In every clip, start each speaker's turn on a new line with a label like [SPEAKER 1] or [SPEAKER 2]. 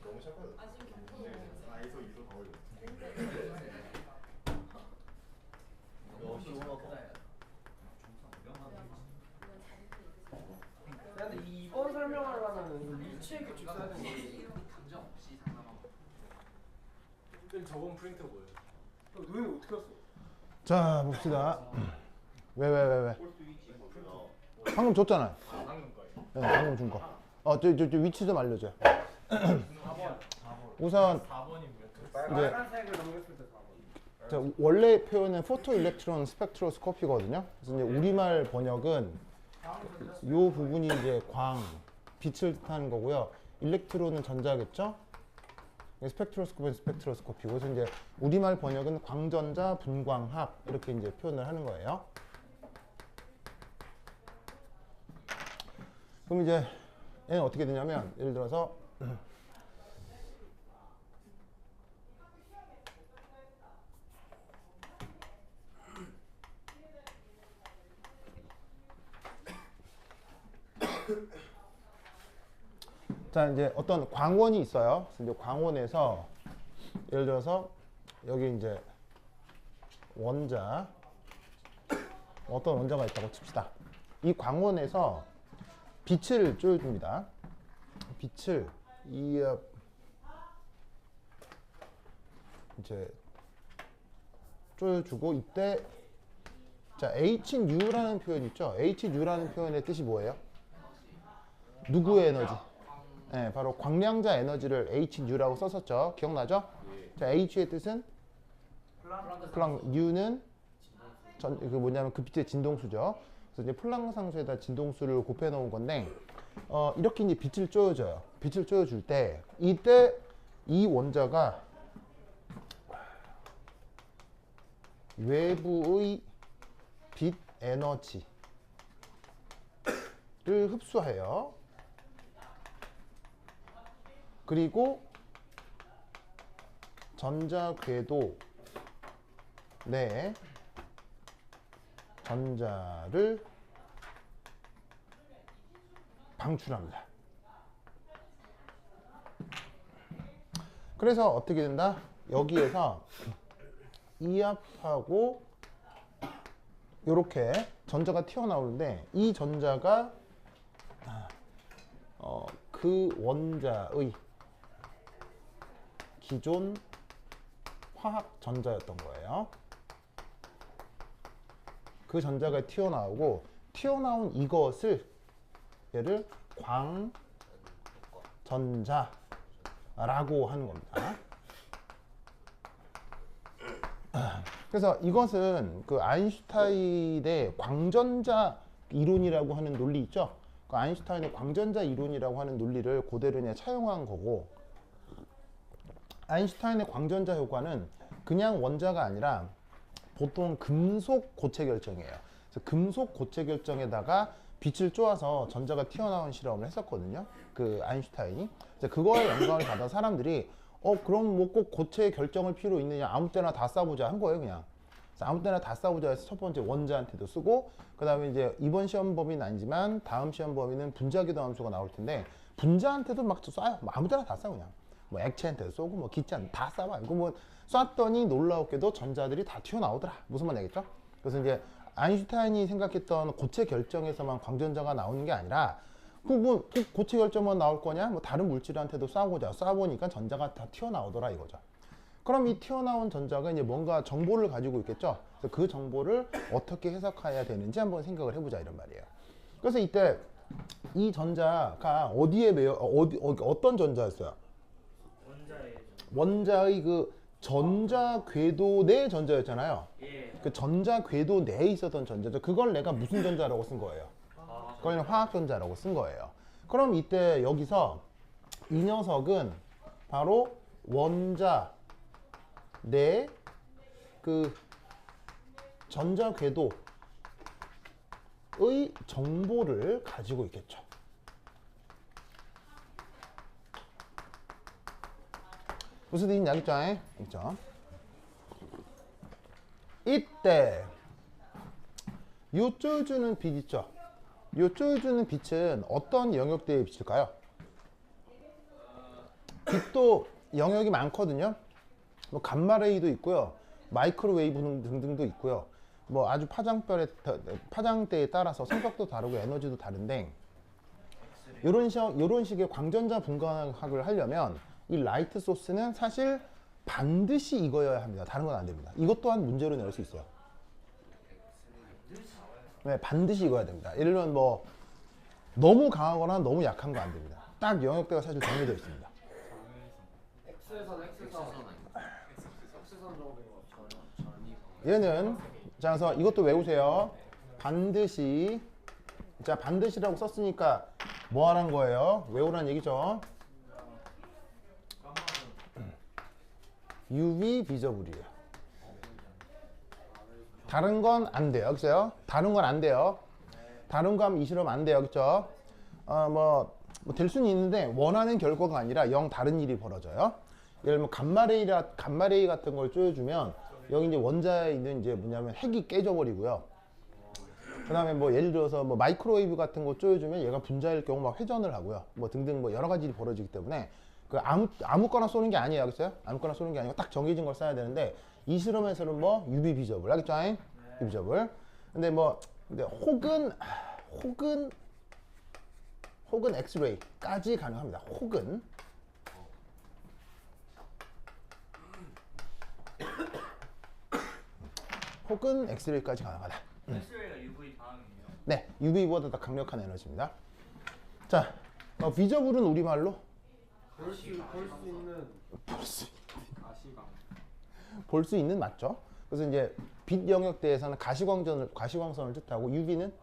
[SPEAKER 1] 너무 샷거든. 아이소 이소 다 올려.
[SPEAKER 2] 근데 2번 설명하려면 리치의 규칙 써야 되는 거지. 근데 저번 프린트가 뭐예요? 너희는 어떻게 했어?
[SPEAKER 3] 자 봅시다. 왜? 방금 줬잖아요.
[SPEAKER 2] 방금 거예요.
[SPEAKER 3] 네, 방금 준 거. 저 위치 좀 알려줘요.
[SPEAKER 2] 4번.
[SPEAKER 3] 우선
[SPEAKER 2] 4번이 뭐였죠?
[SPEAKER 3] 빨간색을
[SPEAKER 2] 넘겼을 때 4번.
[SPEAKER 3] 자, 원래 표현은 포토 일렉트론 스펙트로스코피거든요. 그래서 이제 우리말 번역은 이 부분이 이제 빛을 뜻하는 거고요. 일렉트론은 전자겠죠? 스펙트로스코피는 스펙트로스코피고, 그래서 이제 우리말 번역은 광전자, 분광학 이렇게 이제 표현을 하는 거예요. 그럼 이제 얘는 어떻게 되냐면, 예를 들어서 자, 이제 어떤 광원이 있어요. 그래서 이제 광원에서 예를 들어서 여기 이제 어떤 원자가 있다고 칩시다. 이 광원에서 빛을 쪼여줍니다. 빛을 이제 쪼여주고, 이때 자, HNU라는 표현 있죠? HNU라는 표현의 뜻이 뭐예요? 누구의 에너지? 네, 바로 광량자 에너지를 HNU라고 썼었죠. 기억나죠? 자, H의 뜻은 플랑크, U는 그 빛의 진동수죠. 그래서 이제 플랑크 상수에다 진동수를 곱해 놓은 건데, 이렇게 이제 빛을 쪼여줘요. 빛을 쪼여줄 때, 이때 이 원자가 외부의 빛 에너지를 흡수해요. 그리고 전자 궤도 내에 전자를 방출합니다. 그래서 어떻게 된다? 여기에서 이압하고 이렇게 전자가 튀어나오는데, 이 전자가 그 원자의 기존 화학 전자였던 거예요. 그 전자가 튀어나온 이것을 얘를 광전자라고 하는 겁니다. 그래서 이것은 그 아인슈타인의 광전자 이론이라고 하는 논리 있죠? 그 아인슈타인의 광전자 이론이라고 하는 논리를 그대로 그냥 차용한 거고, 아인슈타인의 광전자 효과는 그냥 원자가 아니라 보통 금속 고체 결정이에요. 그래서 금속 고체 결정에다가 빛을 쪼아서 전자가 튀어나온 실험을 했었거든요. 그 아인슈타인이. 그거에 영감을 받아 사람들이 그럼 뭐 꼭 고체 결정을 필요 있느냐, 아무 때나 다 쏴보자 한 거예요, 그냥. 그래서 아무 때나 다 쏴보자 해서 첫 번째 원자한테도 쓰고, 그 다음에 이제 이번 시험 범위는 아니지만 다음 시험 범위는 분자기도 함수가 나올 텐데, 분자한테도 막 쏴요. 뭐 아무 때나 다 쏴, 그냥. 뭐 액체한테도 쏘고, 뭐 기체한테 다 쏴봐. 이거 뭐 쐈더니 놀라웠게도 전자들이 다 튀어나오더라. 무슨 말 알겠죠? 그래서 이제 아인슈타인이 생각했던 고체 결정에서만 광전자가 나오는 게 아니라, 꼭 고체 결정만 나올 거냐? 뭐 다른 물질한테도 쏴보니까 전자가 다 튀어나오더라 이거죠. 그럼 이 튀어나온 전자가 이제 뭔가 정보를 가지고 있겠죠. 그래서 그 정보를 어떻게 해석해야 되는지 한번 생각을 해보자 이런 말이에요. 그래서 이때 이 전자가 어떤 전자였어요? 원자의 그 전자 궤도 내 전자였잖아요. 그 전자 궤도 내에 있었던 전자죠. 그걸 내가 무슨 전자라고 쓴 거예요? 그걸 화학전자라고 쓴 거예요. 그럼 이때 여기서 이 녀석은 바로 원자 내 그 전자 궤도의 정보를 가지고 있겠죠. 무슨 뜻인지 알겠죠? 있죠? 이때 요 쪼주는 빛 있죠? 요 쪼여주는 빛은 어떤 영역대의 빛일까요? 빛도 영역이 많거든요. 뭐 감마레이도 있고요, 마이크로웨이브 등등도 있고요. 뭐 아주 파장대에 따라서 성격도 다르고 에너지도 다른데, 요런 식의 광전자 분광학을 하려면 이 라이트 소스는 사실 반드시 이거여야 합니다. 다른 건 안 됩니다. 이것 또한 문제로 낼 수 있어요. 네, 반드시 이거야 됩니다. 예를 들면 뭐 너무 강하거나 너무 약한 거 안 됩니다. 딱 영역대가 사실 정해져 있습니다.
[SPEAKER 2] X선 정도인 것 같아요.
[SPEAKER 3] 얘는 자, 그래서 이것도 외우세요. 반드시. 자, 반드시라고 썼으니까 뭐 하라는 거예요? 외우라는 얘기죠. UV 비저블이에요. 다른 건 안 돼요. 그죠? 다른 건 안 돼요. 다른 거 하면 이 실험 안 돼요. 그죠? 뭐 될 수는 있는데 원하는 결과가 아니라 영 다른 일이 벌어져요. 예를 들면 감마레이 같은 걸 쪼여주면 여기 이제 원자에 있는 이제 뭐냐면 핵이 깨져버리고요. 그 다음에 뭐 예를 들어서 뭐 마이크로웨이브 같은 거 쪼여주면 얘가 분자일 경우 막 회전을 하고요. 뭐 등등 뭐 여러 가지 일이 벌어지기 때문에 그 아무거나 쏘는 게 아니에요. 알겠어요? 아무거나 쏘는 게 아니고 딱 정해진 걸 쏴야 되는데, 이 실험에서는 뭐 UV 비저블. 알겠죠? UV 비저블. 근데 뭐 혹은 엑스레이까지 가능합니다. 혹은 엑스레이까지 가능하다.
[SPEAKER 4] 엑스레이가 UV 다음이에요.
[SPEAKER 3] 네, UV보다 더 강력한 에너지입니다. 자, 비저블은 우리말로 볼 수 있는 맞죠? 그래서 이제 빛 영역대에서는 가시광선을 뜻하고, UV는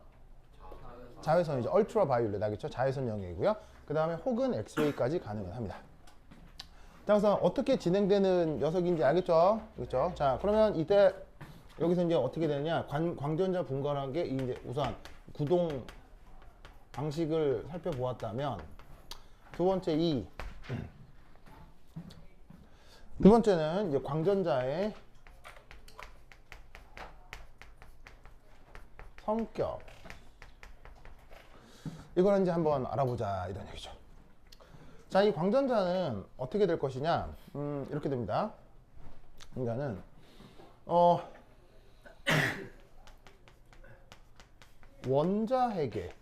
[SPEAKER 3] 자외선이죠. 얼트라 바이올렛, 알겠죠? 자외선 영역이고요. 그 다음에 혹은 엑스레이까지 가능은 합니다. 자, 그래서 어떻게 진행되는 녀석인지 알겠죠? 그렇죠? 자, 그러면 이때 여기서 이제 어떻게 되느냐? 광전자 분광학의 이제 우선 구동 방식을 살펴보았다면, 두 번째는 이제 광전자의 성격, 이걸 이제 한번 알아보자 이런 얘기죠. 자, 이 광전자는 어떻게 될 것이냐? 이렇게 됩니다. 그러니까는 원자핵에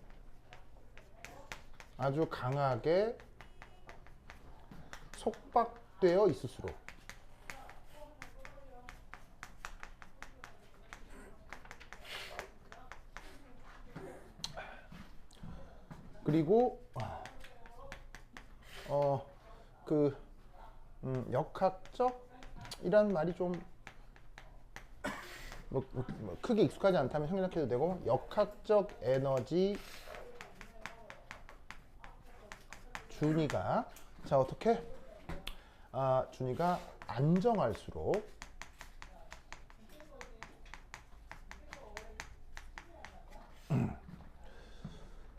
[SPEAKER 3] 아주 강하게 속박되어 있을수록, 그리고 역학적이라는 말이 좀 크게 익숙하지 않다면 생략해도 되고, 역학적 에너지 준위가, 자, 어떻게? 준위가 안정할수록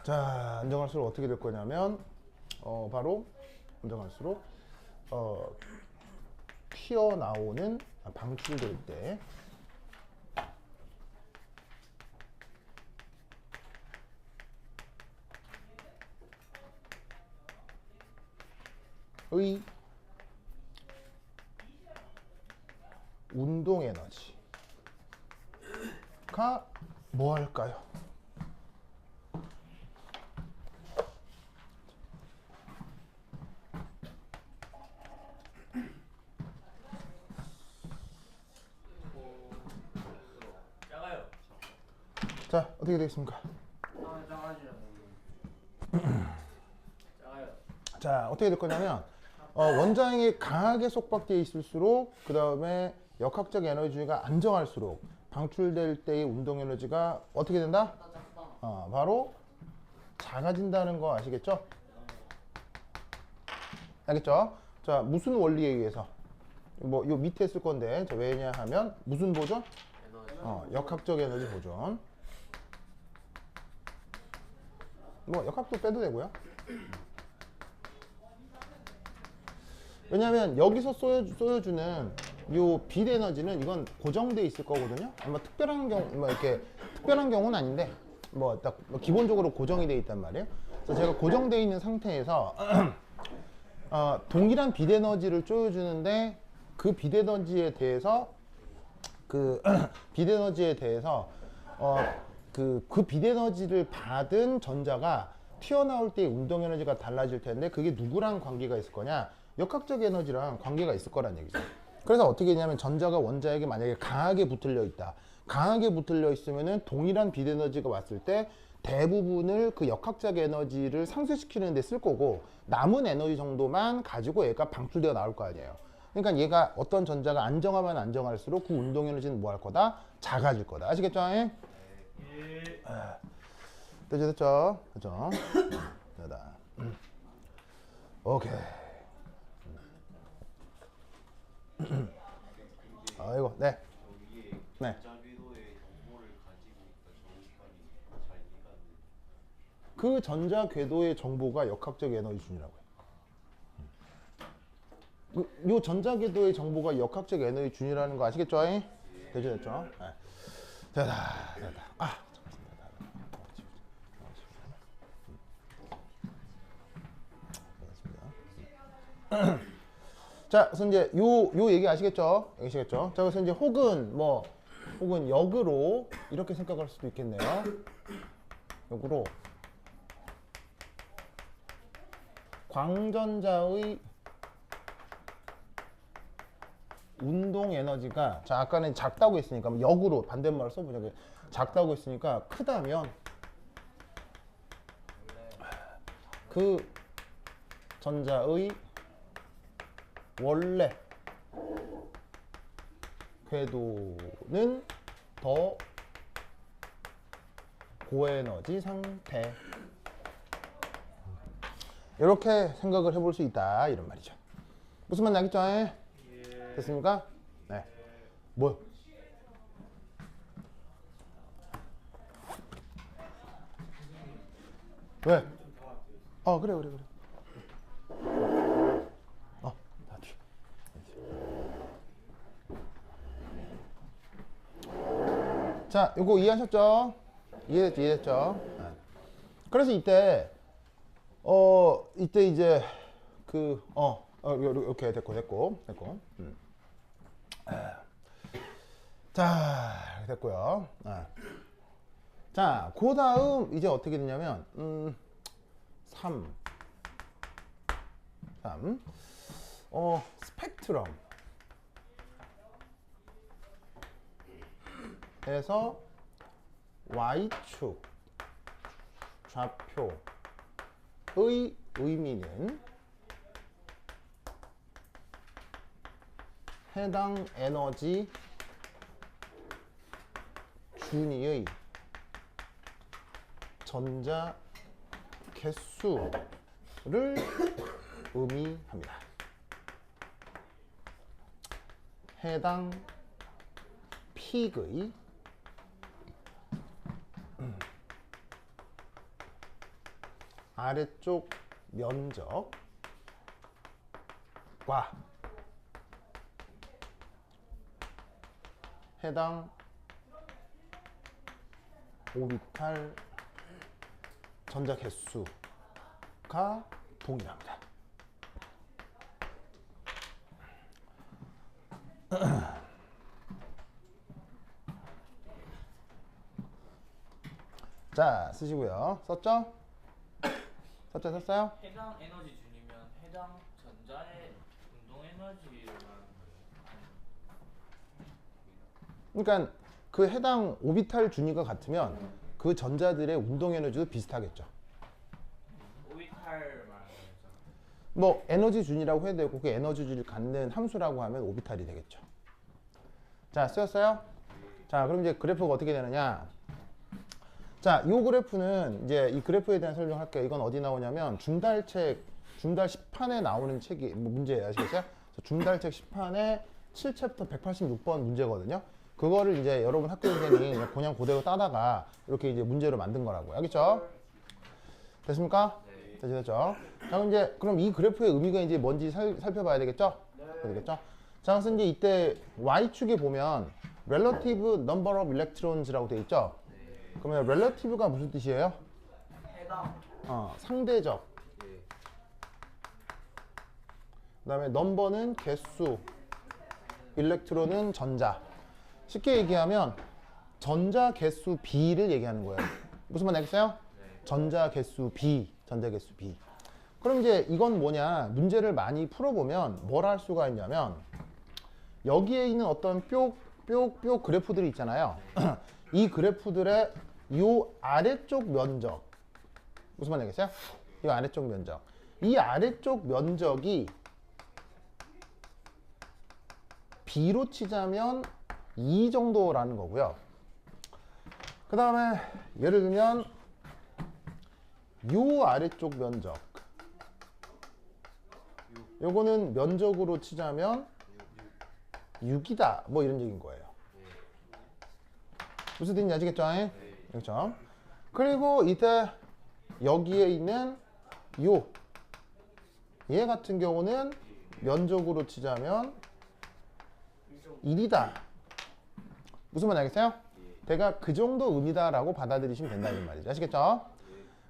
[SPEAKER 3] 자, 안정할수록 어떻게 될 거냐면 바로 안정할수록 튀어나오는 방출될 때 의 운동 에너지가 뭐 할까요?
[SPEAKER 4] 작아요.
[SPEAKER 3] 자, 어떻게 되겠습니까?
[SPEAKER 4] 작아요.
[SPEAKER 3] 자, 어떻게 될 거냐면 원자핵이 강하게 속박되어 있을수록, 그 다음에 역학적 에너지가 안정할수록 방출될 때의 운동 에너지가 어떻게 된다? 바로 작아진다는 거 아시겠죠? 알겠죠? 자, 무슨 원리에 의해서? 뭐 요 밑에 쓸 건데, 자, 왜냐하면 무슨 보존? 역학적 에너지 보존. 뭐 역학도 빼도 되고요. 왜냐하면 여기서 쏘여주는 요 빛 에너지는 이건 고정돼 있을 거거든요. 아마 특별한 경우, 뭐 이렇게 특별한 경우는 아닌데 뭐 딱 기본적으로 고정이 되어 있단 말이에요. 그래서 제가 고정되어 있는 상태에서 동일한 빛 에너지를 쪼여주는데 그 빛 에너지에 대해서 빛 에너지를 받은 전자가 튀어나올 때의 운동 에너지가 달라질 텐데 그게 누구랑 관계가 있을 거냐? 역학적 에너지랑 관계가 있을 거란 얘기죠. 그래서 어떻게 되냐면 전자가 원자에게 만약에 강하게 붙들려 있다. 강하게 붙들려 있으면은 동일한 빛 에너지가 왔을 때 대부분을 그 역학적 에너지를 상쇄시키는 데 쓸 거고 남은 에너지 정도만 가지고 얘가 방출되어 나올 거 아니에요. 그러니까 얘가 어떤 전자가 안정하면 안정할수록 그 운동 에너지는 뭐 할 거다? 작아질 거다. 아시겠죠? 예. 됐죠? 그죠? 됐다. 오케이. 아이고, 네. 네. 그 전자 궤도의 정보가 역학적 에너지 준이라고 해요. 요 전자 궤도의 정보가 역학적 에너지 준이라는 거 아시겠죠? 됐죠? 네. 됐다. 아, 자, 그래서 이제 요 얘기 아시겠죠? 아시겠죠? 자, 그래서 이제 혹은 역으로 이렇게 생각할 수도 있겠네요. 역으로 광전자의 운동 에너지가 자 아까는 작다고 했으니까 역으로 반대말을 써보자. 작다고 했으니까 크다면 그 전자의 원래 궤도는 더 고에너지 상태. 이렇게 생각을 해볼 수 있다 이런 말이죠. 무슨 말 나겠죠? 됐습니까? 네. 뭐? 왜? 그래. 다 뒤. 자, 요거 이해하셨죠? 이해됐죠? 네. 그래서 이때 이제 이렇게 됐고. 자, 됐고요. 자, 그 다음 이제 어떻게 되냐면 3 스펙트럼 에서 Y축 좌표의 의미는 해당 에너지 준위의 전자 개수를 의미합니다. 해당 픽의 아래쪽 면적과 해당 오비탈 전자 개수가 동일합니다. 자, 쓰시고요. 썼죠? 썼어요?
[SPEAKER 4] 해당 에너지 준이면 해당 전자의 운동 에너지를 말하는 거예요.
[SPEAKER 3] 그러니까 그 해당 오비탈 준위가 같으면 그 전자들의 운동 에너지도 비슷하겠죠.
[SPEAKER 4] 오비탈 말하는 거죠.
[SPEAKER 3] 뭐 에너지 준이라고 해야 되고 그 에너지 준을 갖는 함수라고 하면 오비탈이 되겠죠. 자, 쓰였어요? 자, 그럼 이제 그래프가 어떻게 되느냐? 자, 이 그래프는 이제 이 그래프에 대한 설명할게요. 이건 어디 나오냐면 중달 10판에 나오는 책이 문제예요. 아시겠어요? 중달책 10판에 7챕터 186번 문제거든요. 그거를 이제 여러분 학교 선생님이 그냥 그대로 따다가 이렇게 이제 문제로 만든 거라고요. 알겠죠? 됐습니까?
[SPEAKER 4] 네.
[SPEAKER 3] 됐죠? 자, 이제 그럼 이 그래프의 의미가 이제 뭔지 살펴봐야 되겠죠? 되겠죠? 자, 그래서 이제 이때 Y축에 보면 relative number of electrons라고 되어 있죠? 그러면 relative가 무슨 뜻이에요?
[SPEAKER 2] 해당.
[SPEAKER 3] 상대적. 그다음에 넘버는 개수, 일렉트론은 전자. 쉽게 얘기하면 전자 개수 B를 얘기하는 거예요. 무슨 말 알겠어요? 전자 개수 B, 전자 개수 B. 그럼 이제 이건 뭐냐? 문제를 많이 풀어보면 뭘 할 수가 있냐면 여기에 있는 어떤 뿅 그래프들이 있잖아요. 이 그래프들의 이 아래쪽 면적. 무슨 말 알겠어요? 이 아래쪽 면적. 이 아래쪽 면적이 B로 치자면 이 정도라는 거고요. 그 다음에 예를 들면 요 아래쪽 면적, 요거는 면적으로 치자면 6이다 뭐 이런 얘기인 거예요. 무슨 뜻인지 아시겠죠? 그렇죠? 그리고 이때 여기에 있는 얘 같은 경우는 면적으로 치자면 1이다. 무슨 말 알겠어요? 대가 그 정도 의미다라고 받아들이시면 된다는 말이죠. 아시겠죠?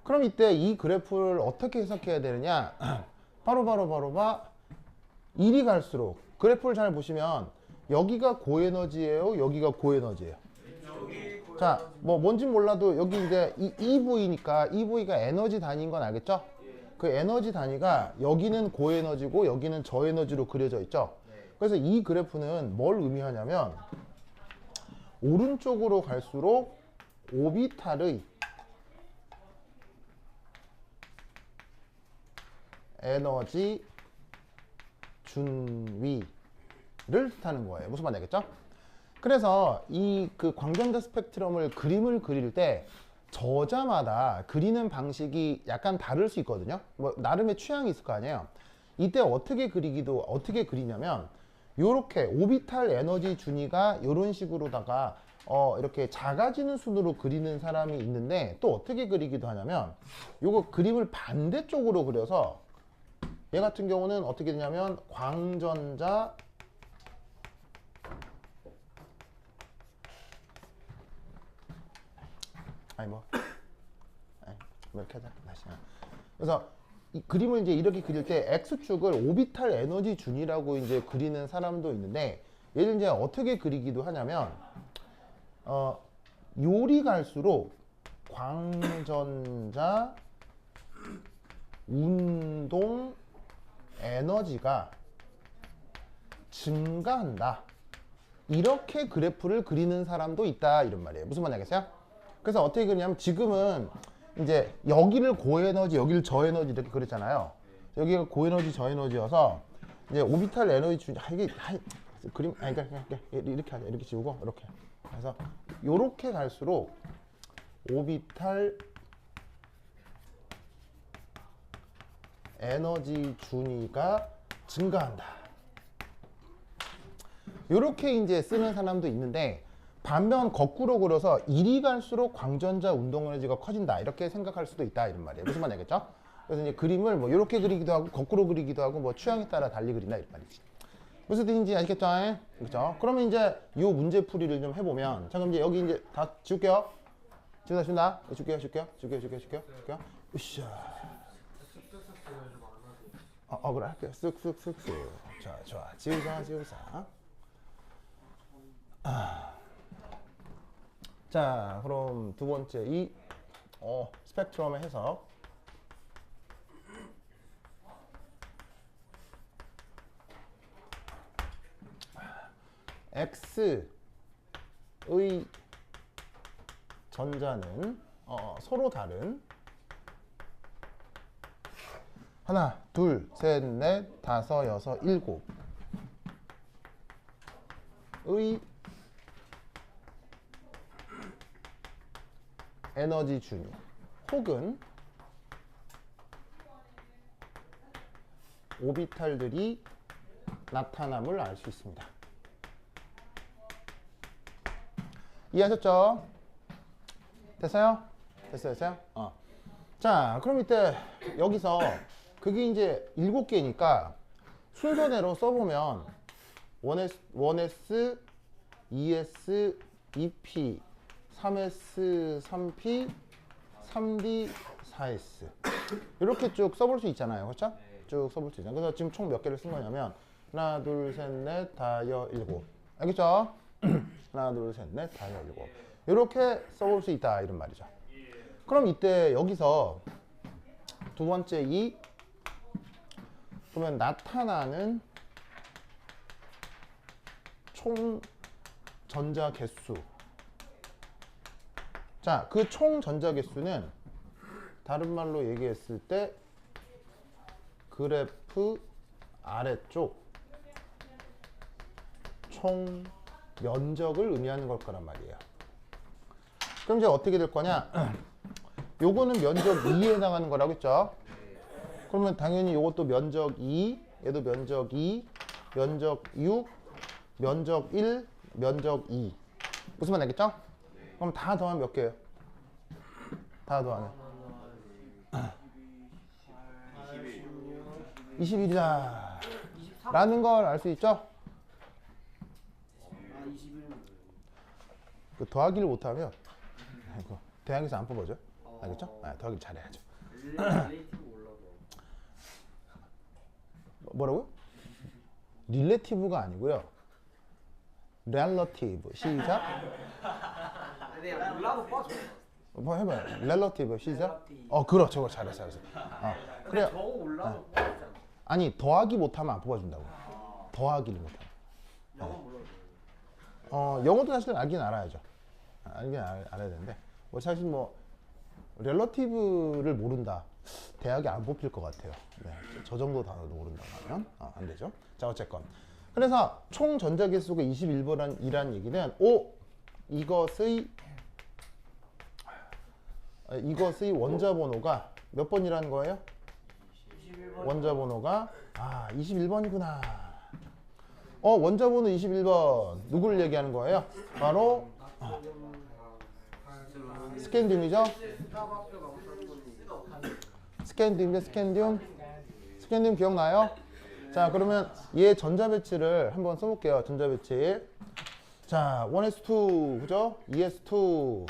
[SPEAKER 3] 그럼 이때 이 그래프를 어떻게 해석해야 되느냐? 바로 1이 갈수록 그래프를 잘 보시면 여기가 고에너지예요, 여기가 고에너지예요. 자, 뭐 뭔지 몰라도 여기 이제 이 EV니까 EV가 에너지 단위인 건 알겠죠? 그 에너지 단위가 여기는 고에너지고 여기는 저에너지로 그려져 있죠. 그래서 이 그래프는 뭘 의미하냐면 오른쪽으로 갈수록 오비탈의 에너지 준위를 뜻하는 거예요. 무슨 말인지 알겠죠? 그래서 이 그 광전자 스펙트럼을 그림을 그릴 때 저자마다 그리는 방식이 약간 다를 수 있거든요. 뭐 나름의 취향이 있을 거 아니에요. 이때 어떻게 그리냐면 요렇게 오비탈 에너지 준위가 이런 식으로다가 이렇게 작아지는 순으로 그리는 사람이 있는데 또 어떻게 그리기도 하냐면 요거 그림을 반대쪽으로 그려서 얘 같은 경우는 어떻게 되냐면 광전자 뭐 이렇게 하자 다시. 그래서 이 그림을 이제 이렇게 그릴 때 X축을 오비탈 에너지 준이라고 이제 그리는 사람도 있는데 얘를 이제 어떻게 그리기도 하냐면 요리 갈수록 광전자 운동 에너지가 증가한다. 이렇게 그래프를 그리는 사람도 있다 이런 말이에요. 무슨 말인지 알겠어요? 그래서 어떻게 그리냐면 지금은 이제 여기를 고에너지, 여기를 저에너지 이렇게 그렸잖아요. 여기가 고에너지, 저에너지여서 이제 오비탈 에너지 준 이게 그림 그러니까 이렇게 하자. 이렇게 지우고 이렇게. 그래서 요렇게 갈수록 오비탈 에너지 준위가 증가한다. 요렇게 이제 쓰는 사람도 있는데 반면 거꾸로 그려서 1이 갈수록 광전자 운동 에너지가 커진다 이렇게 생각할 수도 있다 이런 말이에요. 무슨 말인지 알겠죠? 그래서 이제 그림을 뭐 이렇게 그리기도 하고 거꾸로 그리기도 하고 뭐 취향에 따라 달리 그린다 이런 말이지. 무슨 뜻인지 아시겠죠? 그렇죠? 그러면 이제 이 문제 풀이를 좀 해보면 자 그럼 이제 여기 이제 다 지울게요. 지운다. 지울게요. 으쌰. 그래 할게요. 쓱쓱쓱쓱. 좋아. 지우자. 자, 그럼 두 번째 이 스펙트럼의 해석. X의 전자는 서로 다른 하나, 둘, 셋, 넷, 다섯, 여섯, 일곱 의 에너지 준위 혹은 오비탈들이 나타남을 알 수 있습니다. 이해하셨죠? 됐어요? 됐어요? 자, 그럼 이때 여기서 그게 이제 7개니까 순서대로 써보면 1S, 2S, 2P, 3S, 3P, 3D, 4S 이렇게 쭉 써볼 수 있잖아요. 그렇죠? 쭉 써볼 수 있잖아요. 그래서 지금 총 몇 개를 쓴 거냐면 하나, 둘, 셋, 넷, 다여, 일곱. 알겠죠? 하나, 둘, 셋, 넷, 다여, 일곱. 이렇게 써볼 수 있다 이런 말이죠. 그럼 이때 여기서 두 번째 이 그러면 나타나는 총 전자 개수. 자, 그 총 전자 개수는 다른 말로 얘기했을 때 그래프 아래쪽 총 면적을 의미하는 걸 거란 말이에요. 그럼 이제 어떻게 될 거냐? 요거는 면적 2에 해당하는 거라고 했죠? 그러면 당연히 요것도 면적 2, 얘도 면적 2, 면적 6, 면적 1, 면적 2. 무슨 말 알겠죠? 그럼 다 더하면 몇 개예요? 다 더하면 21이다 라는 걸 알 수 있죠? 그 더하기를 못하면 대학에서 안 뽑아줘. 알겠죠? 더하기 잘해야죠. 뭐라고요? 릴레티브가 아니고요. 렐러티브. 시작.
[SPEAKER 2] 내가 몰라도 빠져.
[SPEAKER 3] 뭐 해봐요. 렐러티브. 시작. 그렇죠. 잘했어. 그래.
[SPEAKER 2] 저거 몰라도 빠지잖아.
[SPEAKER 3] 아니 더하기 못하면 안 뽑아준다고. 더하기를 못하면.
[SPEAKER 2] 영어 몰라도.
[SPEAKER 3] 영어도 사실 알긴 알아야죠. 알아야 되는데 뭐 사실 뭐 렐러티브를 모른다. 대학에 안 뽑힐 것 같아요. 네, 저 정도 단어도 모른다고 하면 안 되죠. 자, 어쨌건 그래서 총 전자 개수가 21번이란 얘기는 이것의 원자 번호가 몇 번이라는 거예요?
[SPEAKER 2] 21번.
[SPEAKER 3] 원자 번호가 21번이구나. 원자 번호 21번 누구를 얘기하는 거예요? 바로 스캔듐이죠? 스캔듐 기억나요? 자, 그러면 얘 전자 배치를 한번 써볼게요. 전자 배치. 자, 1s2 그죠? 2s2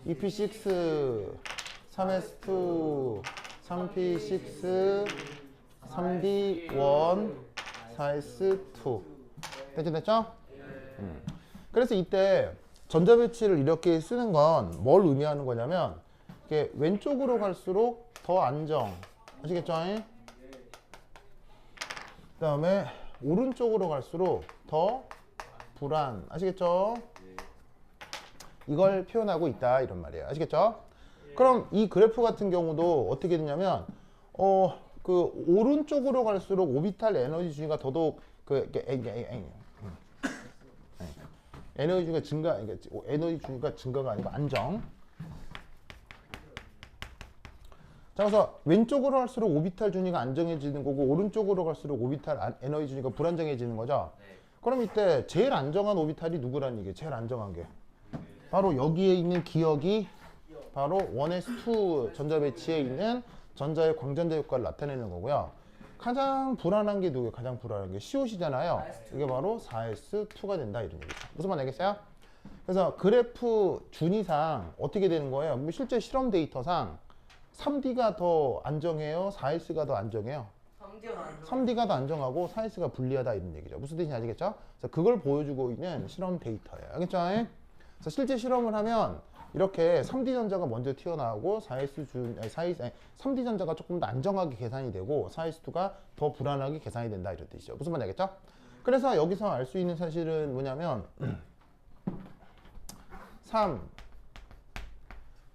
[SPEAKER 3] EP6 3s2 3p6 3d1 4s2 됐죠? 그래서 이때 전자 배치를 이렇게 쓰는 건 뭘 의미하는 거냐면 이렇게 왼쪽으로 갈수록 더 안정. 아시겠죠? 그 다음에 오른쪽으로 갈수록 더 불안. 아시겠죠? 이걸 표현하고 있다 이런 말이에요. 아시겠죠? 그럼 이 그래프 같은 경우도 어떻게 되냐면 그 오른쪽으로 갈수록 오비탈 에너지 주기가 더더욱 에너지 주기가 증가, 에너지 주기가 증가가 아니고 안정. 자, 그래서 왼쪽으로 갈수록 오비탈 준위가 안정해지는 거고 오른쪽으로 갈수록 오비탈 에너지 준위가 불안정해지는 거죠. 그럼 이때 제일 안정한 오비탈이 누구라는 얘기예요? 제일 안정한 게 바로 여기에 있는 기억이 바로 1s2 전자 배치에 있는 전자의 광전자 효과를 나타내는 거고요. 가장 불안한 게 누구예요? 가장 불안한 게 COC잖아요. 이게 바로 4s2가 된다 이런 얘기죠. 무슨 말 알겠어요? 그래서 그래프 준위상 어떻게 되는 거예요? 실제 실험 데이터상 3D가 더 안정해요? 4S가 더 안정해요? 3D가 더 안정하고 4S가 불리하다 이런 얘기죠. 무슨 뜻인지 아시겠죠? 그래서 그걸 보여주고 있는 실험 데이터예요. 알겠죠? 그래서 실제 실험을 하면 이렇게 3D 전자가 먼저 튀어나오고 3D 전자가 조금 더 안정하게 계산이 되고 4S2가 더 불안하게 계산이 된다 이런 뜻이죠. 무슨 말인지 알겠죠? 그래서 여기서 알 수 있는 사실은 뭐냐면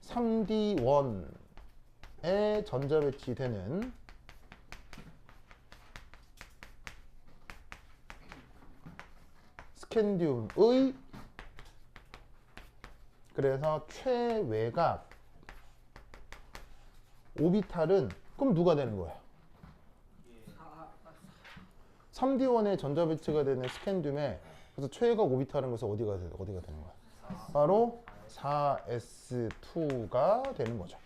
[SPEAKER 3] 3D1에 전자 배치되는 스캔듐의 그래서 최외곽 오비탈은 그럼 누가 되는 거예요? 3D1에 전자 배치가 되는 스캔듐에 그래서 최외곽 오비탈은 그래서 어디가 되는 거야? 바로 4s2가 되는 거죠.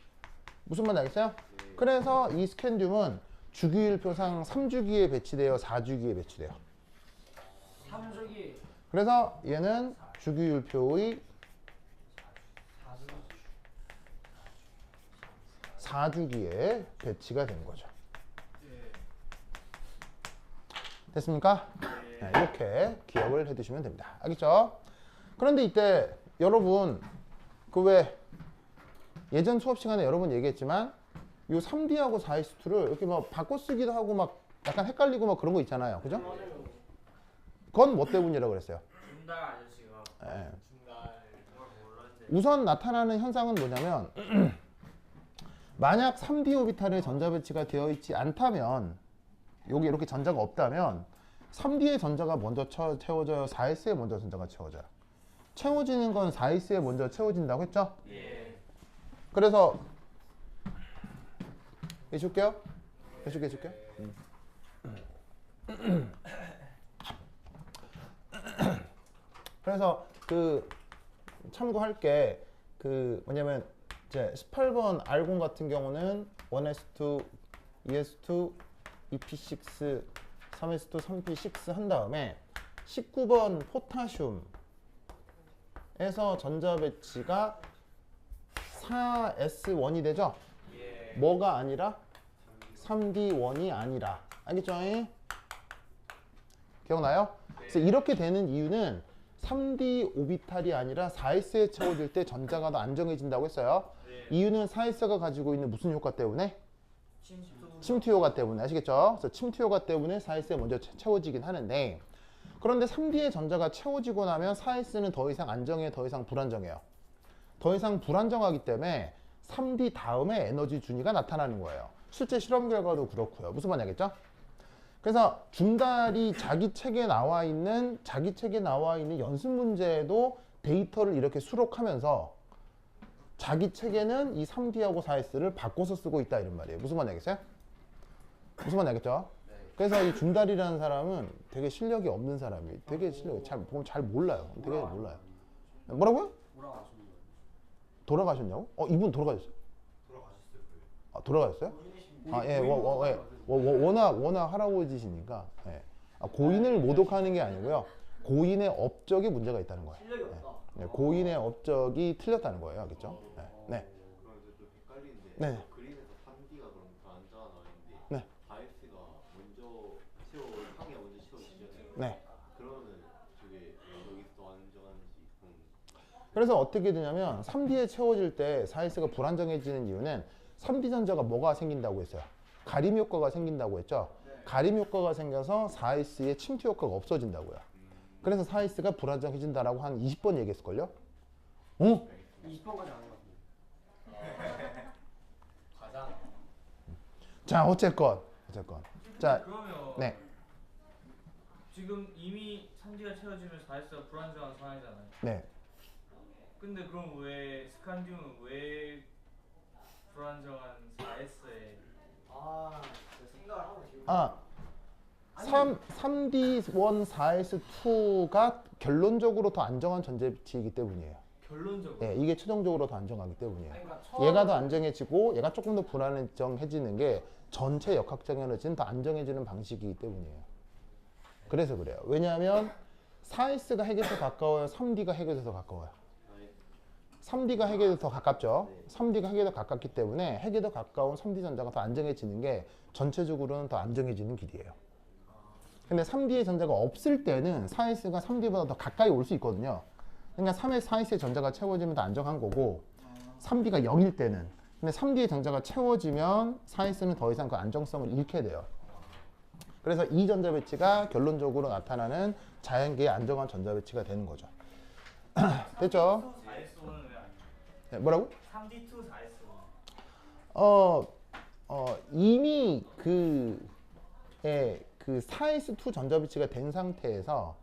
[SPEAKER 3] 무슨 말인지 알겠어요? 그래서 이 스캔듐은 주기율표상 3주기에 배치되어 4주기에 배치돼요.
[SPEAKER 2] 3주기.
[SPEAKER 3] 그래서 얘는 주기율표의 4주기에 배치가 된 거죠.
[SPEAKER 4] 예.
[SPEAKER 3] 됐습니까? 네, 이렇게 기억을 해두시면 됩니다. 알겠죠? 그런데 이때 여러분 그 왜 예전 수업 시간에 여러분 얘기했지만 요 3D하고 4S2를 이렇게 막 바꿔 쓰기도 하고 막 약간 헷갈리고 막 그런 거 있잖아요. 그죠? 그건 뭐 때문이라고 그랬어요?
[SPEAKER 4] 중달 아저씨가
[SPEAKER 3] 예.
[SPEAKER 4] 중달 그걸 몰랐는데
[SPEAKER 3] 우선 나타나는 현상은 뭐냐면 만약 3D 오비탈에 전자 배치가 되어 있지 않다면 여기 이렇게 전자가 없다면 3D의 전자가 먼저 채워져요? 4S에 먼저 전자가 채워져요? 채워지는 건 4S에 먼저 채워진다고 했죠?
[SPEAKER 4] 예.
[SPEAKER 3] 그래서 해줄게요. 해줄게요. 그래서 그 참고할 게 그 뭐냐면 이제 18번 R0 같은 경우는 1S2, 2S2, 2P6, 3S2, 3P6 한 다음에 19번 포타슘에서 전자 배치가 4S1이 되죠?
[SPEAKER 4] 예.
[SPEAKER 3] 뭐가 아니라 3D1이 아니라. 알겠죠? 기억나요? 그래서 이렇게 되는 이유는 3D 오비탈이 아니라 4S에 채워질 때 전자가 더 안정해진다고 했어요.
[SPEAKER 4] 네.
[SPEAKER 3] 이유는 4S가 가지고 있는 무슨 효과 때문에?
[SPEAKER 4] 침투.
[SPEAKER 3] 침투 효과 때문에. 아시겠죠? 그래서 침투 효과 때문에 4S에 먼저 채워지긴 하는데 그런데 3D의 전자가 채워지고 나면 4S는 더 이상 안정해, 더 이상 불안정해요. 더 이상 불안정하기 때문에 3D 다음에 에너지 준위가 나타나는 거예요. 실제 실험 결과도 그렇고요. 무슨 말인지 알겠죠? 그래서 중달이 자기 책에 나와 있는 연습 문제에도 데이터를 이렇게 수록하면서 자기 책에는 이 3D하고 4S를 바꿔서 쓰고 있다 이런 말이에요. 무슨 말인지 알겠어요? 무슨 말인지 알겠죠? 그래서 이 중달이라는 사람은 되게 실력이 없는 사람이에요. 되게 실력이 보면 잘 몰라요. 되게 몰라요. 뭐라고요? 돌아가셨냐고? 이분 돌아가셨어요?
[SPEAKER 1] 돌아가셨을 거예요.
[SPEAKER 3] 아, 돌아가셨어요? 아, 예, 워낙 할아버지시니까. 예. 고인을 모독하는 게 아니고요. 고인의 업적이 문제가 있다는 거예요.
[SPEAKER 2] 실력이 없다.
[SPEAKER 3] 예, 고인의 업적이 틀렸다는 거예요. 알겠죠? 네.
[SPEAKER 1] 그럼 이제 좀 헷갈리는데
[SPEAKER 3] 네.
[SPEAKER 1] 그림에서 3D가 그럼 더 안정한 아닌데
[SPEAKER 3] 네.
[SPEAKER 1] 4S가 상에 먼저 채워지잖아요.
[SPEAKER 3] 네.
[SPEAKER 1] 그러면은 저게 왜 여기서 더 안정한지
[SPEAKER 3] 그래서 어떻게 되냐면 3D에 채워질 때 4S가 불안정해지는 이유는 3D 전자가 뭐가 생긴다고 했어요? 가림 효과가 생긴다고 했죠? 가림 효과가 생겨서 4S의 침투 효과가 없어진다고요. 그래서 4S가 불안정해진다라고 한 20번 얘기했을걸요?
[SPEAKER 2] 20번까지 안 해가지고.
[SPEAKER 4] 가장.
[SPEAKER 3] 자, 어쨌건. 자,
[SPEAKER 4] 그러면
[SPEAKER 3] 네.
[SPEAKER 4] 지금 이미 3D가 채워지면 4S가 불안정한 상황이잖아요.
[SPEAKER 3] 네.
[SPEAKER 4] 근데 그럼 왜 스칸디움은 왜 불안정한 4S에
[SPEAKER 2] 아, 진짜 생각을 하고 지금.
[SPEAKER 3] 3D1 4S2가 결론적으로 더 안정한 전자 배치이기 때문이에요.
[SPEAKER 4] 결론적으로
[SPEAKER 3] 예, 이게 최종적으로 더 안정하기 때문이에요.
[SPEAKER 2] 그러니까
[SPEAKER 3] 얘가 더 안정해지고 얘가 조금 더 불안정해지는 게 전체 역학적 에너지는 더 안정해지는 방식이기 때문이에요. 그래서 그래요. 왜냐하면 4S가 핵에 더 가까워요? 3D가 핵에 더 가까워요? 3D가 핵에 더 가깝죠. 3D가 핵에 더 가깝기 때문에 핵에 더 가까운 3D 전자가 더 안정해지는 게 전체적으로는 더 안정해지는 길이에요. 근데 3D의 전자가 없을 때는 4S가 3D보다 더 가까이 올 수 있거든요. 그러니까 4S의 전자가 채워지면 더 안정한 거고 3D가 0일 때는 근데 3D의 전자가 채워지면 4S는 더 이상 그 안정성을 잃게 돼요. 그래서 이 전자 배치가 결론적으로 나타나는 자연계의 안정한 전자 배치가 되는 거죠. 됐죠?
[SPEAKER 4] 4S1은 왜 아니에요?
[SPEAKER 3] 네, 뭐라고?
[SPEAKER 4] 3D2 4S1
[SPEAKER 3] 이미 그 4S2 전자 배치가 된 상태에서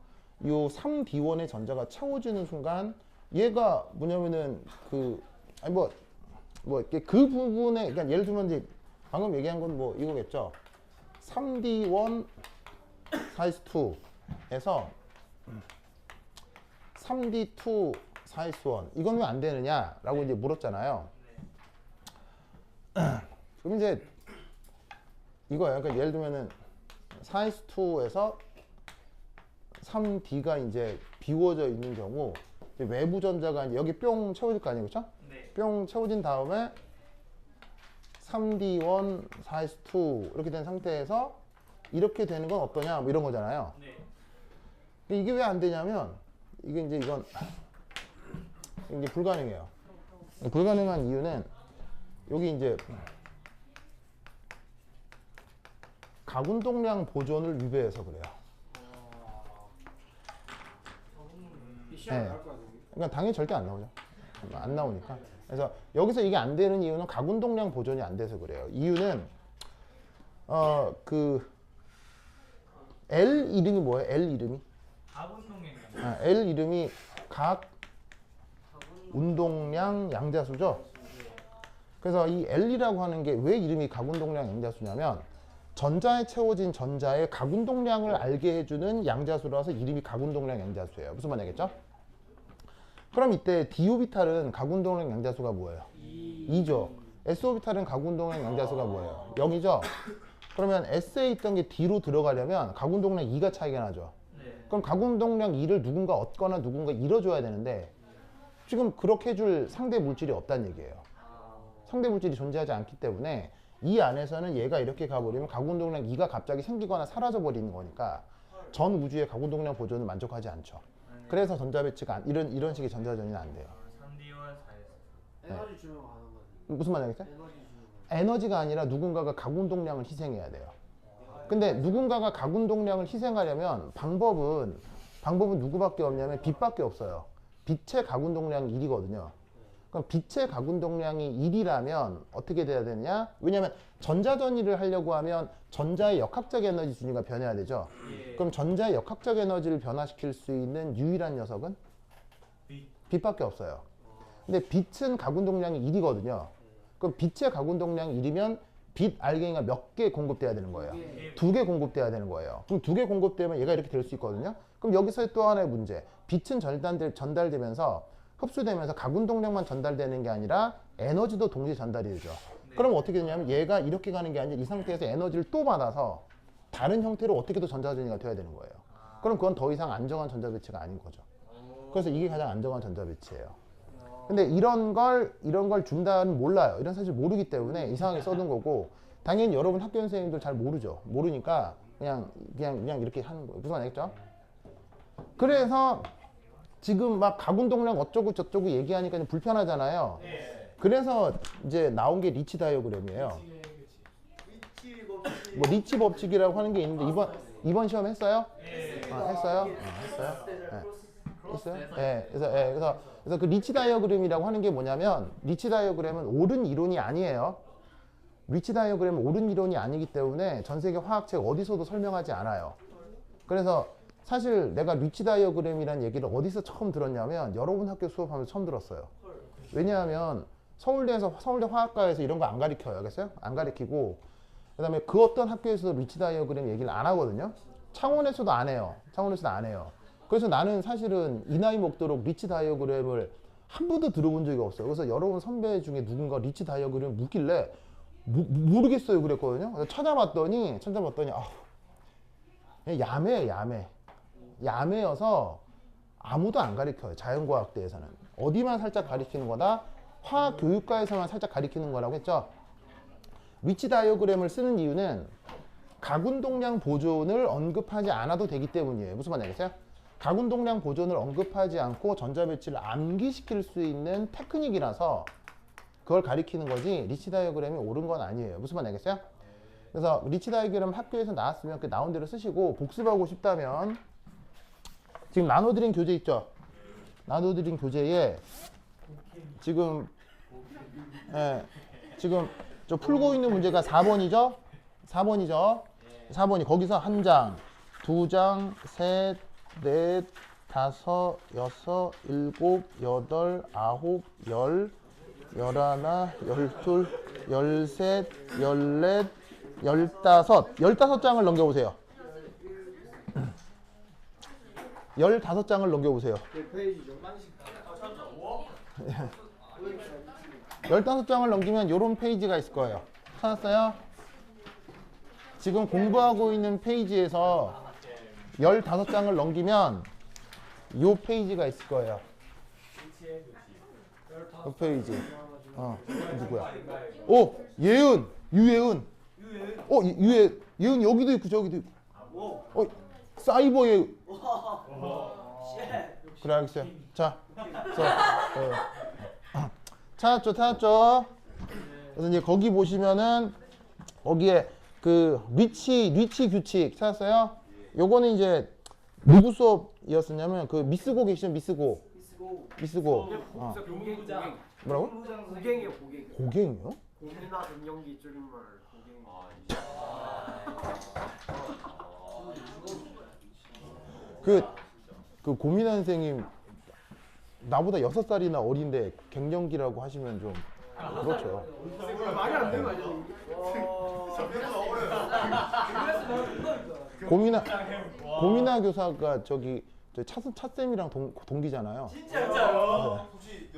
[SPEAKER 3] 요 3D1의 전자가 채워지는 순간 얘가 뭐냐면은 그 부분에 그러니까 예를 들면 이제 방금 얘기한 건 뭐 이거겠죠. 3D1 4S2에서 3D2 4S1 이건 왜 안 되느냐라고 이제 물었잖아요. 그럼 이제 이거예요. 그러니까 예를 들면은 4S2에서 3D가 이제 비워져 있는 경우 이제 외부 전자가 이제 여기 뿅 채워질 거 아니에요, 그렇죠?
[SPEAKER 4] 네.
[SPEAKER 3] 뿅 채워진 다음에 3D1, 4S2 이렇게 된 상태에서 이렇게 되는 건 어떠냐 뭐 이런 거잖아요.
[SPEAKER 4] 네.
[SPEAKER 3] 근데 이게 왜 안 되냐면 이게 이제 이건 이게 불가능해요. 불가능한 이유는 여기 이제 가운동량 보존을 위배해서 그래요.
[SPEAKER 2] 시험
[SPEAKER 3] 네.
[SPEAKER 2] 나올 거 아니에요?
[SPEAKER 3] 그러니까 당연히 절대 안 나오죠. 안 나오니까. 그래서 여기서 이게 안 되는 이유는 가운동량 보존이 안 돼서 그래요. 이유는 그 L 이름이 뭐예요? L 이름이? L 이름이 각 운동량 양자수죠. 그래서 이 L이라고 하는 게 왜 이름이 각운동량 양자수냐면 전자에 채워진 전자의 각운동량을 알게 해주는 양자수라서 이름이 각운동량 양자수예요. 무슨 말이겠죠? 그럼 이때 d오비탈은 각운동량 양자수가 뭐예요? 2죠. s오비탈은 각운동량 양자수가 뭐예요? 0이죠. 그러면 S에 있던 게 D로 들어가려면 각운동량 2가 차이가 나죠. 그럼 각운동량 2를 누군가 얻거나 누군가 잃어줘야 되는데 지금 그렇게 해줄 상대 물질이 없다는 얘기예요. 상대 물질이 존재하지 않기 때문에 이 안에서는 얘가 이렇게 가버리면 각운동량 2가 갑자기 생기거나 사라져 버리는 거니까 전 우주의 각운동량 보존을 만족하지 않죠. 그래서 전자배치가 이런 식의 전자전이는 안 돼요.
[SPEAKER 4] 3D와 4S.
[SPEAKER 2] 에너지 주면 가는 거지.
[SPEAKER 3] 무슨 말이겠어요?
[SPEAKER 2] 에너지 주는 거.
[SPEAKER 3] 에너지가 아니라 누군가가 각운동량을 희생해야 돼요. 근데 누군가가 각운동량을 희생하려면 방법은 누구밖에 없냐면 빛밖에 없어요. 빛의 각운동량이 1이거든요. 그럼 빛의 각운동량이 1이라면 어떻게 돼야 되느냐? 왜냐하면 전자전이를 하려고 하면 전자의 역학적 에너지 순위가 변해야 되죠. 그럼 전자의 역학적 에너지를 변화시킬 수 있는 유일한 녀석은 빛밖에 없어요. 근데 빛은 각운동량이 1이거든요. 그럼 빛의 각운동량이 1이면 빛 알갱이가 몇 개 공급돼야 되는 거예요? 2개 공급돼야 되는 거예요. 그럼 2개 공급되면 얘가 이렇게 될 수 있거든요. 그럼 여기서 또 하나의 문제. 빛은 전달되면서 흡수되면서 각운동량만 전달되는 게 아니라 에너지도 동시에 전달이 되죠. 그럼 어떻게 되냐면 얘가 이렇게 가는 게 아니라 이 상태에서 에너지를 또 받아서 다른 형태로 어떻게든 전자전이가 돼야 되는 거예요. 그럼 그건 더 이상 안정한 전자배치가 아닌 거죠. 그래서 이게 가장 안정한 전자배치예요. 근데 이런 걸 준다는 몰라요. 이런 사실 모르기 때문에 이상하게 써둔 거고 당연히 여러분 학교 선생님들 잘 모르죠. 모르니까 그냥 이렇게 하는 거예요. 무슨 말이겠죠? 그래서 지금 막 각운동량 어쩌고 저쩌고 얘기하니까 좀 불편하잖아요. 그래서 이제 나온 게 리치 다이어그램이에요. 뭐 리치 법칙이라고 하는 게 있는데 이번 시험 했어요? 했어요? 했어요? 있어요? 네. 그래서 그 리치 다이어그램이라고 하는 게 뭐냐면 리치 다이어그램은 옳은 이론이 아니에요. 리치 다이어그램은 옳은 이론이 아니기 때문에 전 세계 화학책 어디서도 설명하지 않아요. 그래서 사실 내가 리치 다이어그램이라는 얘기를 어디서 처음 들었냐면 여러분 학교 수업하면서 처음 들었어요. 왜냐하면 서울대 화학과에서 이런 거 안 가르쳐요. 알겠어요? 안 가르치고 그다음에 그 어떤 학교에서도 리치 다이어그램 얘기를 안 하거든요. 창원에서도 안 해요. 그래서 나는 사실은 이 나이 먹도록 리치 다이어그램을 한 번도 들어본 적이 없어요. 그래서 여러분 선배 중에 누군가 리치 다이어그램 묻길래 모르겠어요 그랬거든요. 그래서 찾아봤더니 야매여서 아무도 안 가르쳐요. 자연과학대에서는. 어디만 살짝 가르치는 거다? 화학교육과에서만 살짝 가르치는 거라고 했죠. 리치 다이어그램을 쓰는 이유는 각운동량 보존을 언급하지 않아도 되기 때문이에요. 무슨 말인지 알겠어요? 각운동량 보존을 언급하지 않고 전자배치를 암기시킬 수 있는 테크닉이라서 그걸 가리키는 거지 리치 다이어그램이 옳은 건 아니에요. 무슨 말인지 알겠어요? 그래서 리치 다이어그램 학교에서 나왔으면 그 나온 대로 쓰시고 복습하고 싶다면 지금 나눠드린 교재 있죠? 나눠드린 교재에 지금 저 풀고 있는 문제가 4번이죠? 4번이 거기서 한 장, 두 장, 셋, 넷, 다섯, 여섯, 일곱, 여덟, 아홉, 열, 열하나, 열둘, 열셋, 열넷, 열다섯. 15장을 넘겨보세요. 15장을 넘겨보세요.
[SPEAKER 2] 몇 페이지죠?
[SPEAKER 3] 15장을 넘기면 이런 페이지가 있을 거예요. 찾았어요? 지금 공부하고 있는 페이지에서 15장을 넘기면 이 페이지가 있을 거예요. 이 페이지. 누구야? 예은, 유예은. 예은 여기도 있고 저기도 있고. 사이버 예은. 그래 알겠어요. 자, 찾았죠. 그래서 이제 거기 보시면은 거기에 그 리치 규칙 찾았어요? 요거는 이제 누구 수업이었었냐면 그 미스고 계시죠? 미스고. 뭐라고?
[SPEAKER 2] 고갱이요, 고갱.
[SPEAKER 3] 고갱이요?
[SPEAKER 2] 고민이나 갱년기 줄임말 고갱.
[SPEAKER 3] 그 고민한 선생님 나보다 6살이나 어린데 갱년기라고 하시면 좀 그렇죠.
[SPEAKER 2] 말이 안 되는 거 아니야?
[SPEAKER 3] 고민아 교사가 저기 차쌤이랑 동기잖아요.
[SPEAKER 1] 진짜요? 혹시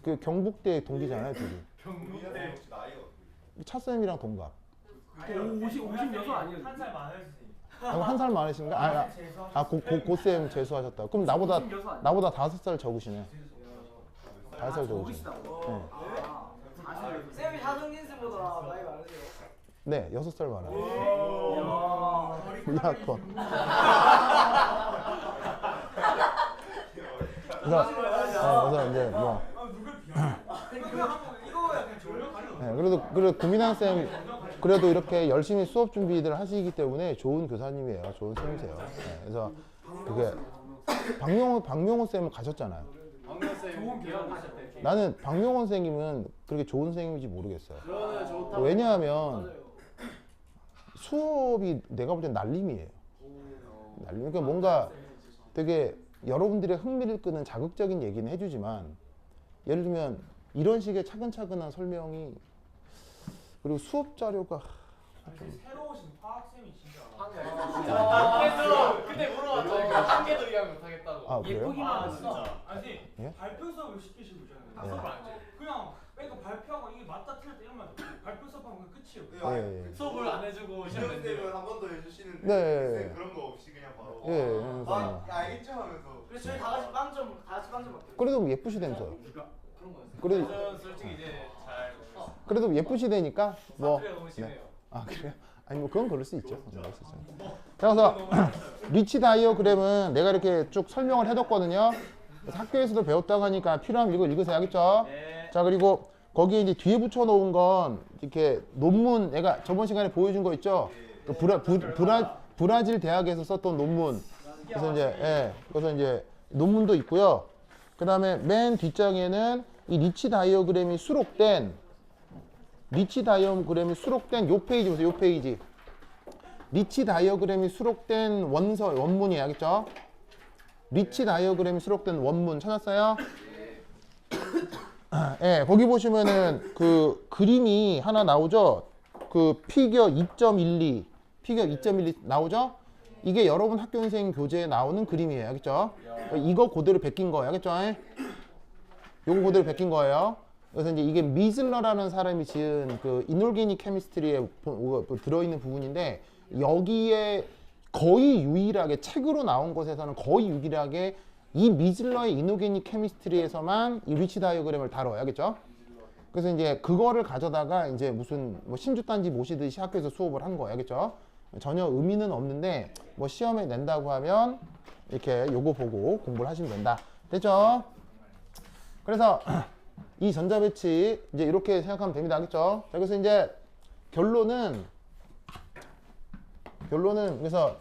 [SPEAKER 3] 그 경북대 동기잖아요, 둘이.
[SPEAKER 1] 경북대 혹시 나이가
[SPEAKER 3] 차쌤이랑 동갑.
[SPEAKER 2] 56 아니에요?
[SPEAKER 4] 한살 많으시지.
[SPEAKER 3] 한 살 많으신가? 고쌤 재수하셨다. 그럼 나보다 5살 적으시네. 5살 적으시네.
[SPEAKER 2] 쌤이 하정진 쌤보다 나이 많으세요?
[SPEAKER 3] 네, 6살 많아요. 약간. 그래서 이제 뭐. 그래도 구민환 쌤 그래도 이렇게 열심히 수업 준비들 하시기 때문에 좋은 교사님이에요. 좋은 쌤이세요. 네, 그래서 그게 박명호 쌤은 가셨잖아요. 나는 박명호 선생님은 그렇게 좋은 선생님인지 모르겠어요. 왜냐하면 수업이 내가 볼 땐 날림이에요. 그러니까 뭔가 되게 여러분들의 흥미를 끄는 자극적인 얘기는 해주지만 예를 들면 이런 식의 차근차근한 설명이 그리고 수업 자료가
[SPEAKER 4] 새로 오신 화학쌤이 진짜
[SPEAKER 5] 근데 물어봤죠. 한 개도 이해 못하겠다고.
[SPEAKER 3] 아 그래요?
[SPEAKER 2] 예쁘기만 하지.
[SPEAKER 4] 아니
[SPEAKER 3] 예?
[SPEAKER 4] 발표 수업을 시키시고 있잖아요. 그냥 그러니까 발표하고 이게 맞다 틀렸다 이런 말 발표 수업하면 그냥 끝이에요.
[SPEAKER 5] 수업을 안 해주고 시험
[SPEAKER 1] 쌤은 한 번 더 해주시는데
[SPEAKER 3] 네.
[SPEAKER 1] 그런 거 없이 그냥 바로
[SPEAKER 3] 그래서
[SPEAKER 1] 알겠죠 하면서
[SPEAKER 2] 그래서 저희 다 같이 빵점 먹고.
[SPEAKER 3] 그래도 예쁘시다면서요.
[SPEAKER 5] 그런 거였어요.
[SPEAKER 3] 그래도
[SPEAKER 4] 저는 솔직히 이제 잘
[SPEAKER 3] 그래도 예쁘시다니까 뭐.
[SPEAKER 4] 사투리가 너무 심해요.
[SPEAKER 3] 아 그래요? 아니 뭐 그건 그럴 수 있죠. 그래서 리치 다이어그램은 내가 이렇게 쭉 설명을 해뒀거든요. 그래서 학교에서도 배웠다고 하니까 필요하면 이거 읽으세요. 알겠죠?
[SPEAKER 4] 네.
[SPEAKER 3] 자 그리고 거기에 이제 뒤에 붙여놓은 건 이렇게 논문 내가 저번 시간에 보여준 거 있죠? 그 브라질 대학에서 썼던 논문. 그래서 이제 논문도 있고요. 그 다음에 맨 뒷장에는 이 리치 다이어그램이 수록된 요 페이지 보세요. 요 페이지. 리치 다이어그램이 수록된 원문이에요. 알겠죠? 리치 다이어그램이 수록된 원문 찾았어요? 예, 거기 보시면은 그 그림이 하나 나오죠? 그 피겨 2.12 나오죠? 이게 여러분 학교인생 교재에 나오는 그림이에요. 알겠죠? 이거 그대로 베낀 거예요. 알겠죠? 요거 그대로 베낀 거예요. 그래서 이제 이게 미즐러라는 사람이 지은 그 이놀게닉 케미스트리에 들어있는 부분인데 여기에 거의 유일하게 책으로 나온 것에서는 거의 유일하게 이 미즐러의 이노게닉 케미스트리에서만 이 리치 다이어그램을 다뤄요. 알겠죠? 그래서 이제 그거를 가져다가 이제 무슨 뭐 신주단지 모시듯이 학교에서 수업을 한 거예요. 알겠죠? 전혀 의미는 없는데 뭐 시험에 낸다고 하면 이렇게 요거 보고 공부를 하시면 된다. 됐죠? 그래서 이 전자배치 이제 이렇게 생각하면 됩니다. 알겠죠? 자, 그래서 이제 결론은 그래서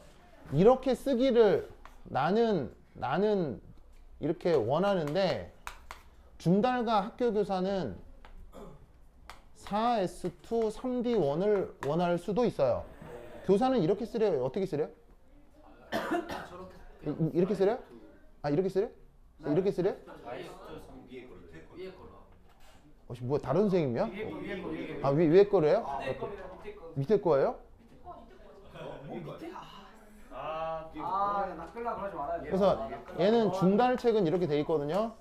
[SPEAKER 3] 이렇게 쓰기를 나는 이렇게 원하는데 중달과 학교교사는 4S2 3D1을 원할 수도 있어요. 교사는 이렇게 쓰래요. 어떻게 쓰래요? 이렇게 쓰래요? 아 이렇게 쓰래요? 이렇게 쓰래요? 뭐야 다른 선생님이야? 아 위에 거래요? 밑에 거예요?
[SPEAKER 2] 나 끌라 그러지 말아야 돼.
[SPEAKER 3] 그래서 얘는 중달책은 이렇게 돼 있거든요.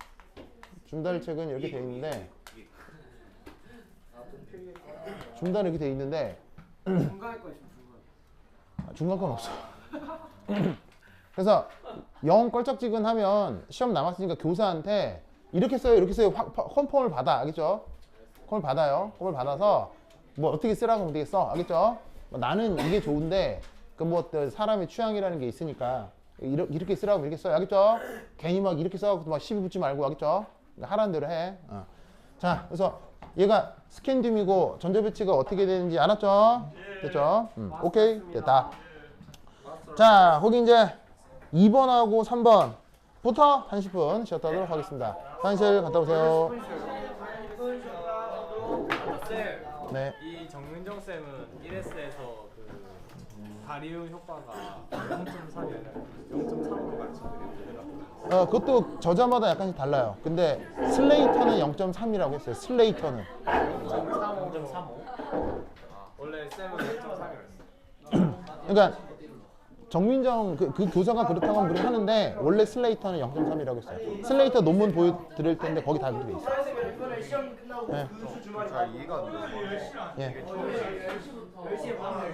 [SPEAKER 3] 중달책은 이렇게 돼 있는데 중달은 이렇게 돼 있는데
[SPEAKER 2] 중간에 거 있으면
[SPEAKER 3] 중간 건 없어. 그래서 영 껄쩍지근하면 시험 남았으니까 교사한테 이렇게 써요 컨펌을 받아. 알겠죠? 컴을 받아요. 컴을 받아서 뭐 어떻게 쓰라고 하면 되겠어. 알겠죠? 뭐 나는 이게 좋은데 그 뭐 사람의 취향이라는 게 있으니까 이렇게 쓰라고 하면 이렇게 써요. 알겠죠? 괜히 막 이렇게 써갖고 막 시비 붙지 말고 알겠죠? 하라는 대로 해. 자, 그래서 얘가 스캔듐이고 전자배치가 어떻게 되는지 알았죠? 됐죠? 오케이, 됐다. 자, 거기 이제 2번하고 3번부터 30분 쉬었다 하도록 하겠습니다. 화장실 갔다 오세요.
[SPEAKER 5] 쌤,
[SPEAKER 3] 네.
[SPEAKER 5] 이 정민정 쌤은 1S에서 그 바리움 효과가 0.3이 아니라 0.3으로 가르쳐드리는
[SPEAKER 3] 그것도 저자마다 약간씩 달라요. 근데 슬레이터는 0.3이라고 했어요. 슬레이터는.
[SPEAKER 5] 0.35. 원래 쌤은 0.3이었어요.
[SPEAKER 3] 그러니까 정민정 그 교사가 그렇다고 하면 우리가 하는데 원래 슬레이터는 0.3이라고 했어요. 슬레이터 논문 보여드릴 텐데 거기 다 그렇게 돼 있어요.
[SPEAKER 2] 선생님 이번에 시험 끝나고
[SPEAKER 3] 네.
[SPEAKER 2] 그 주 주말에
[SPEAKER 1] 잘 이해가 안 돼.
[SPEAKER 3] 예.
[SPEAKER 2] 10시에 반에